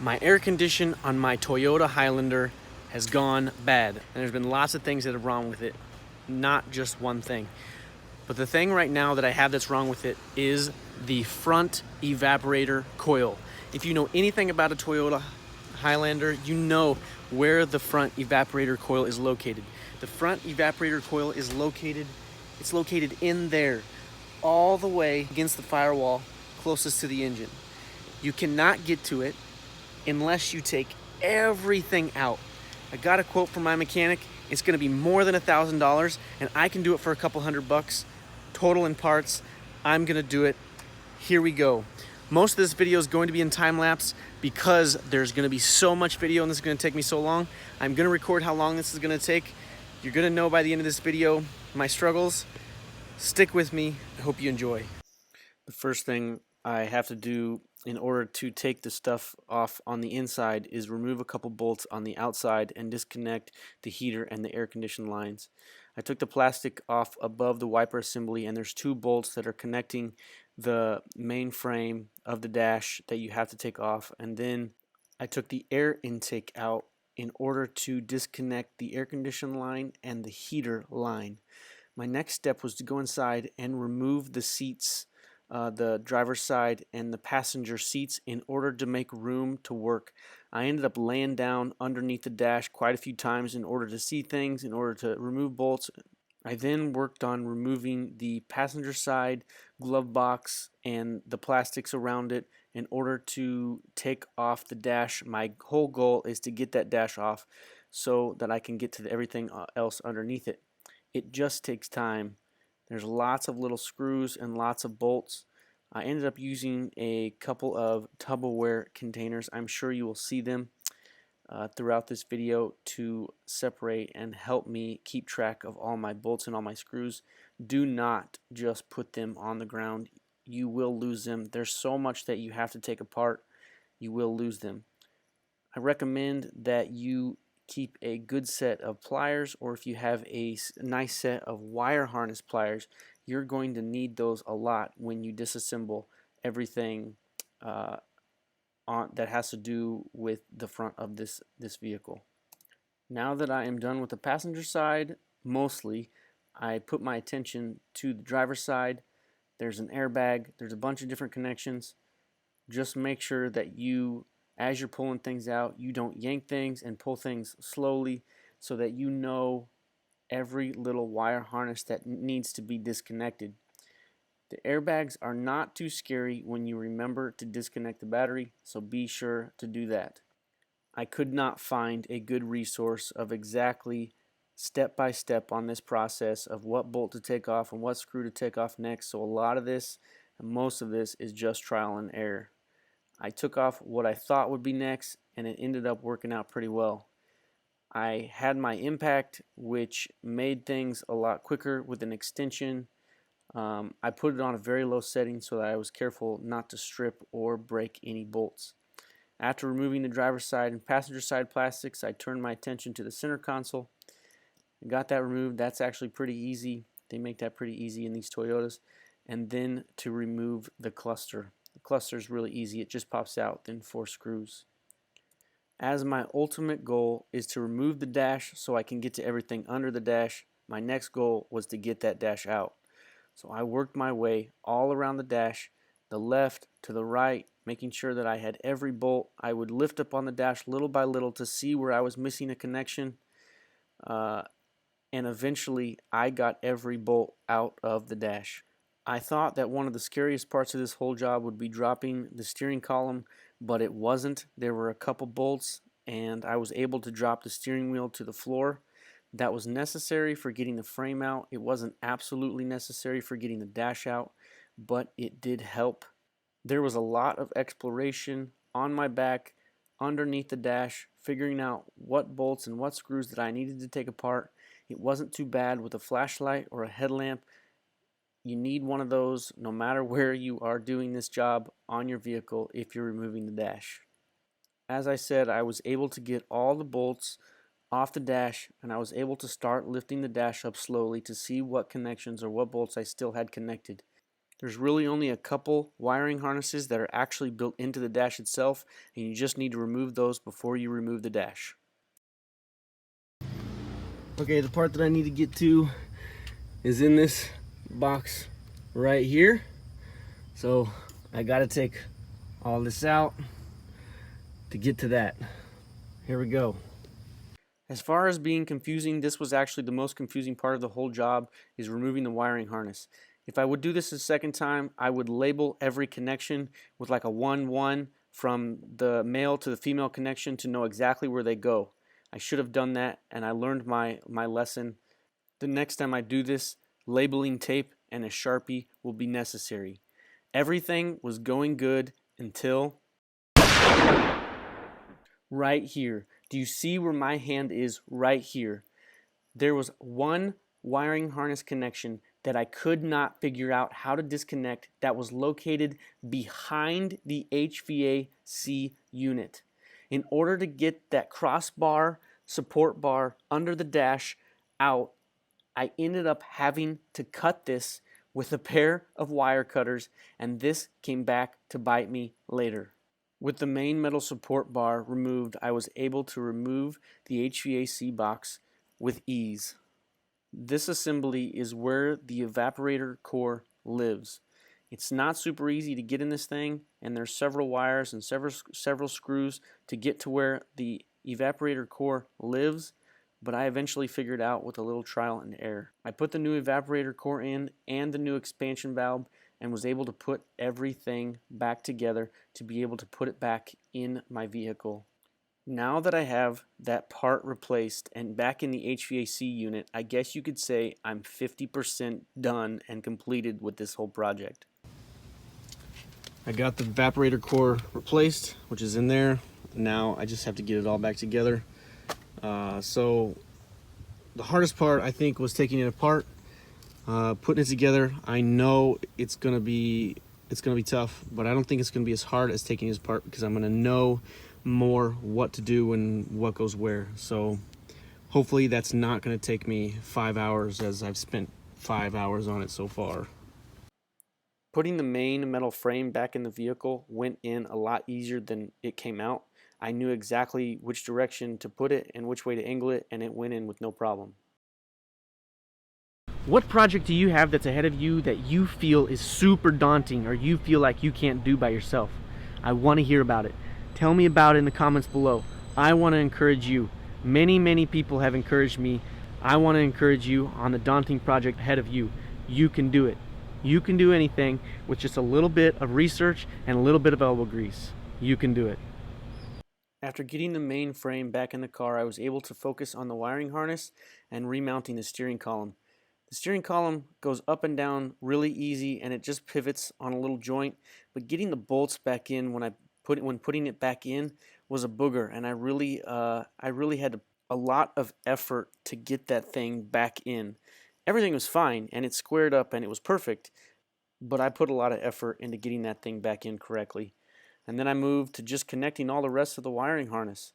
My air condition on my Toyota Highlander has gone bad, and there's been lots of things that are wrong with it, not just one thing. But the thing right now that I have that's wrong with it is the front evaporator coil. If you know anything about a Toyota Highlander, you know where the front evaporator coil is located. The front evaporator coil is located in there, all the way against the firewall closest to the engine. You cannot get to it unless you take everything out. I got a quote from my mechanic. It's going to be more than $1,000, and I can do it for a couple $100 total in parts. I'm going to do it. Here we go. Most of this video is going to be in time lapse because there's going to be so much video and this is going to take me so long. I'm going to record how long this is going to take. You're going to know by the end of this video my struggles. Stick with me. I hope you enjoy. The first thing I have to do in order to take the stuff off on the inside is remove a couple bolts on the outside and disconnect the heater and the air condition lines. I took the plastic off above the wiper assembly, and there's two bolts that are connecting the main frame of the dash that you have to take off, and then I took the air intake out in order to disconnect the air condition line and the heater line. My next step was to go inside and remove the seats, the driver's side and the passenger seats, in order to make room to work. I ended up laying down underneath the dash quite a few times in order to see things, in order to remove bolts. I then worked on removing the passenger side glove box and the plastics around it in order to take off the dash. My whole goal is to get that dash off so that I can get to everything else underneath it. It just takes time. There's lots of little screws and lots of bolts. I ended up using a couple of Tupperware containers. I'm sure you will see them throughout this video to separate and help me keep track of all my bolts and all my screws. Do not just put them on the ground. You will lose them. There's so much that you have to take apart. You will lose them. I recommend that you keep a good set of pliers, or if you have a nice set of wire harness pliers, you're going to need those a lot when you disassemble everything that has to do with the front of this vehicle. Now that I am done with the passenger side, mostly, I put my attention to the driver's side. There's an airbag. There's a bunch of different connections. Just make sure that you, as you're pulling things out, you don't yank things and pull things slowly, so that you know every little wire harness that needs to be disconnected. The airbags are not too scary when you remember to disconnect the battery, so be sure to do that. I could not find a good resource of exactly step by step on this process of what bolt to take off and what screw to take off next, so a lot of this and most of this is just trial and error. I took off what I thought would be next, and it ended up working out pretty well. I had my impact, which made things a lot quicker with an extension. I put it on a very low setting so that I was careful not to strip or break any bolts. After removing the driver's side and passenger side plastics, I turned my attention to the center console. I got that removed. That's actually pretty easy. They make that pretty easy in these Toyotas. And then to remove the cluster. The cluster is really easy. It just pops out, then 4 screws. As my ultimate goal is to remove the dash so I can get to everything under the dash, my next goal was to get that dash out. So I worked my way all around the dash, the left to the right, making sure that I had every bolt. I would lift up on the dash little by little to see where I was missing a connection, and eventually I got every bolt out of the dash. I thought that one of the scariest parts of this whole job would be dropping the steering column, but it wasn't. There were a couple bolts, and I was able to drop the steering wheel to the floor. That was necessary for getting the frame out. It wasn't absolutely necessary for getting the dash out, but it did help. There was a lot of exploration on my back, underneath the dash, figuring out what bolts and what screws that I needed to take apart. It wasn't too bad with a flashlight or a headlamp. You need one of those no matter where you are doing this job on your vehicle if you're removing the dash. As I said, I was able to get all the bolts off the dash, and I was able to start lifting the dash up slowly to see what connections or what bolts I still had connected. There's really only a couple wiring harnesses that are actually built into the dash itself, and you just need to remove those before you remove the dash. Okay, the part that I need to get to is in this box right here. So I gotta take all this out to get to that. Here we go. As far as being confusing, this was actually the most confusing part of the whole job, is removing the wiring harness. If I would do this a second time, I would label every connection with like a 1-1 from the male to the female connection to know exactly where they go. I should have done that, and I learned my lesson. The next time I do this, labeling tape and a Sharpie will be necessary. Everything was going good until right here. Do you see where my hand is right here? There was one wiring harness connection that I could not figure out how to disconnect that was located behind the HVAC unit. In order to get that crossbar support bar under the dash out, I ended up having to cut this with a pair of wire cutters, and this came back to bite me later. With the main metal support bar removed, I was able to remove the HVAC box with ease. This assembly is where the evaporator core lives. It's not super easy to get in this thing, and there's several wires and several screws to get to where the evaporator core lives, but I eventually figured out with a little trial and error. I put the new evaporator core in and the new expansion valve and was able to put everything back together to be able to put it back in my vehicle. Now that I have that part replaced and back in the HVAC unit, I guess you could say I'm 50% done and completed with this whole project. I got the evaporator core replaced, which is in there. Now I just have to get it all back together. So the hardest part, I think, was taking it apart, putting it together. I know it's gonna be tough, but I don't think it's gonna be as hard as taking it apart, because I'm gonna know more what to do and what goes where. So hopefully that's not gonna take me 5 hours, as I've spent 5 hours on it so far. Putting the main metal frame back in the vehicle went in a lot easier than it came out. I knew exactly which direction to put it and which way to angle it, and it went in with no problem. What project do you have that's ahead of you that you feel is super daunting, or you feel like you can't do by yourself? I want to hear about it. Tell me about it in the comments below. I want to encourage you. Many people have encouraged me. I want to encourage you on the daunting project ahead of you. You can do it. You can do anything with just a little bit of research and a little bit of elbow grease. You can do it. After getting the main frame back in the car, I was able to focus on the wiring harness and remounting the steering column. The steering column goes up and down really easy, and it just pivots on a little joint, but getting the bolts back in when putting it back in was a booger, and I really had a lot of effort to get that thing back in. Everything was fine, and it squared up, and it was perfect, but I put a lot of effort into getting that thing back in correctly. And then I moved to just connecting all the rest of the wiring harness.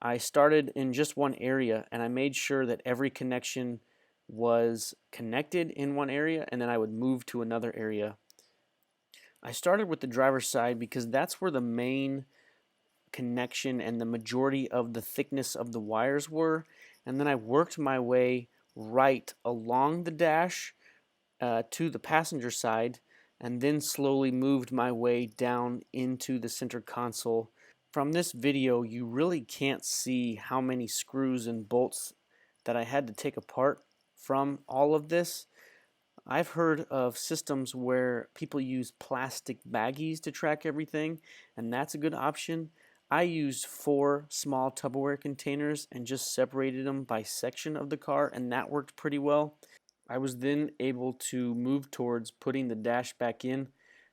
I started in just one area, and I made sure that every connection was connected in one area, and then I would move to another area. I started with the driver's side because that's where the main connection and the majority of the thickness of the wires were, and then I worked my way right along the dash to the passenger side, and then slowly moved my way down into the center console. From this video, you really can't see how many screws and bolts that I had to take apart from all of this. I've heard of systems where people use plastic baggies to track everything, and that's a good option. I used 4 small Tupperware containers and just separated them by section of the car, and that worked pretty well. I was then able to move towards putting the dash back in.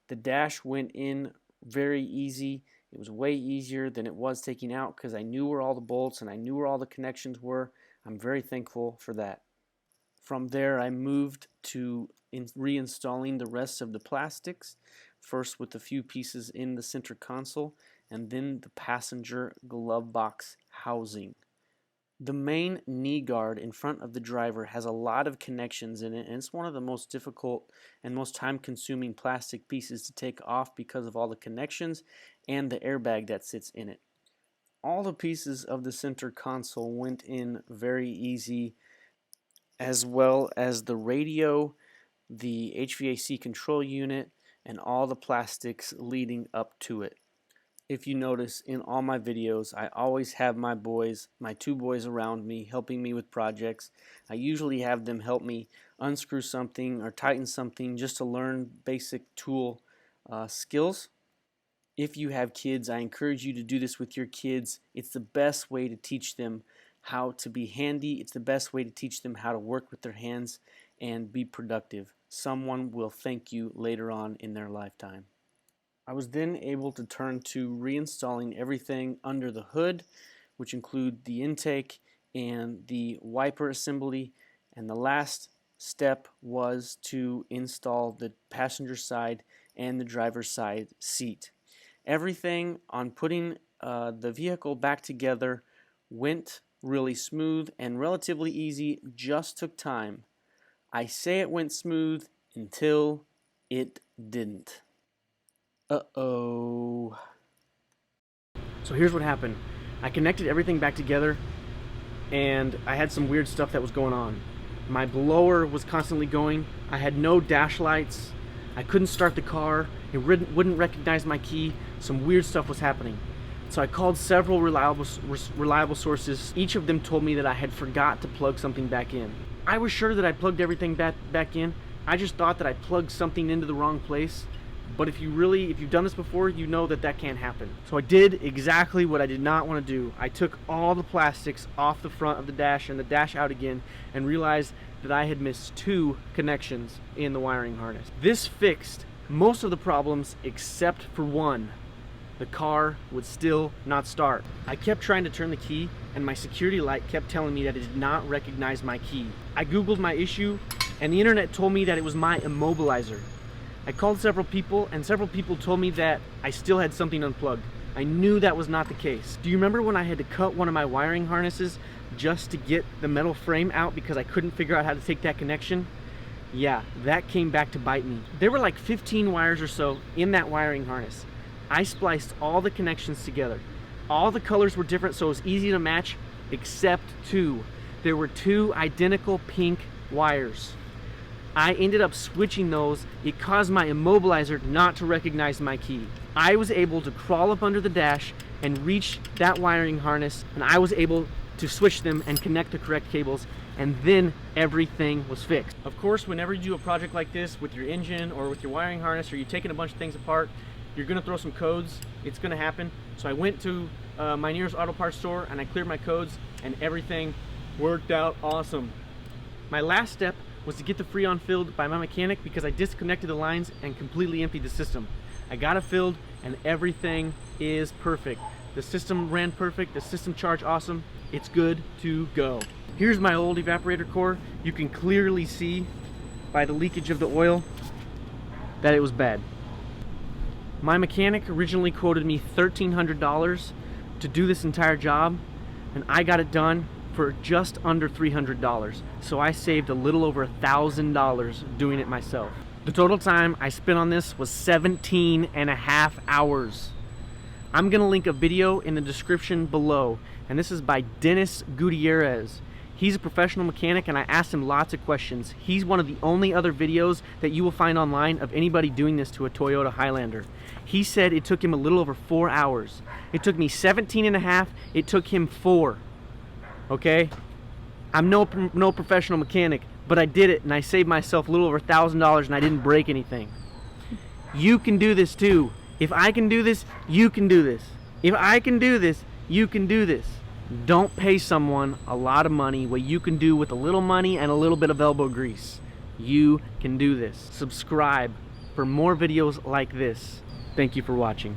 The dash went in very easy. It was way easier than it was taking out because I knew where all the bolts and I knew where all the connections were. I'm very thankful for that. From there, I moved to reinstalling the rest of the plastics, first with a few pieces in the center console and then the passenger glove box housing. The main knee guard in front of the driver has a lot of connections in it, and it's one of the most difficult and most time-consuming plastic pieces to take off because of all the connections and the airbag that sits in it. All the pieces of the center console went in very easy, as well as the radio, the HVAC control unit, and all the plastics leading up to it. If you notice in all my videos, I always have my boys, my two boys around me, helping me with projects. I usually have them help me unscrew something or tighten something just to learn basic tool skills. If you have kids, I encourage you to do this with your kids. It's the best way to teach them how to be handy. It's the best way to teach them how to work with their hands and be productive. Someone will thank you later on in their lifetime. I was then able to turn to reinstalling everything under the hood, which include the intake and the wiper assembly, and the last step was to install the passenger side and the driver's side seat. Everything on putting the vehicle back together went really smooth and relatively easy, just took time. I say it went smooth until it didn't. Uh-oh. So here's what happened. I connected everything back together and I had some weird stuff that was going on. My blower was constantly going. I had no dash lights. I couldn't start the car. It wouldn't recognize my key. Some weird stuff was happening. So I called several reliable sources. Each of them told me that I had forgot to plug something back in. I was sure that I plugged everything back in. I just thought that I plugged something into the wrong place. But if you've done this before, you know that that can't happen. So I did exactly what I did not want to do. I took all the plastics off the front of the dash and the dash out again and realized that I had missed 2 connections in the wiring harness. This fixed most of the problems except for one. The car would still not start. I kept trying to turn the key and my security light kept telling me that it did not recognize my key. I googled my issue and the internet told me that it was my immobilizer. I called several people and several people told me that I still had something unplugged. I knew that was not the case. Do you remember when I had to cut one of my wiring harnesses just to get the metal frame out because I couldn't figure out how to take that connection? Yeah, that came back to bite me. There were like 15 wires or so in that wiring harness. I spliced all the connections together. All the colors were different, so it was easy to match except 2. There were 2 identical pink wires. I ended up switching those. It caused my immobilizer not to recognize my key. I was able to crawl up under the dash and reach that wiring harness, and I was able to switch them and connect the correct cables, and then everything was fixed. Of course, whenever you do a project like this with your engine or with your wiring harness, or you're taking a bunch of things apart, you're gonna throw some codes. It's gonna happen. So I went to my nearest auto parts store and I cleared my codes and everything worked out awesome. My last step was to get the Freon filled by my mechanic because I disconnected the lines and completely emptied the system. I got it filled and everything is perfect. The system ran perfect, the system charged awesome. It's good to go. Here's my old evaporator core. You can clearly see by the leakage of the oil that it was bad. My mechanic originally quoted me $1,300 to do this entire job, and I got it done for just under $300. So I saved a little over $1,000 doing it myself. The total time I spent on this was 17.5 hours. I'm gonna link a video in the description below, and this is by Dennis Gutierrez. He's a professional mechanic and I asked him lots of questions. He's one of the only other videos that you will find online of anybody doing this to a Toyota Highlander. He said it took him a little over 4 hours. It took me 17.5, it took him 4. Okay? I'm no professional mechanic, but I did it and I saved myself a little over $1,000 and I didn't break anything. You can do this too. If I can do this, you can do this. If I can do this, you can do this. Don't pay someone a lot of money what you can do with a little money and a little bit of elbow grease. You can do this. Subscribe for more videos like this. Thank you for watching.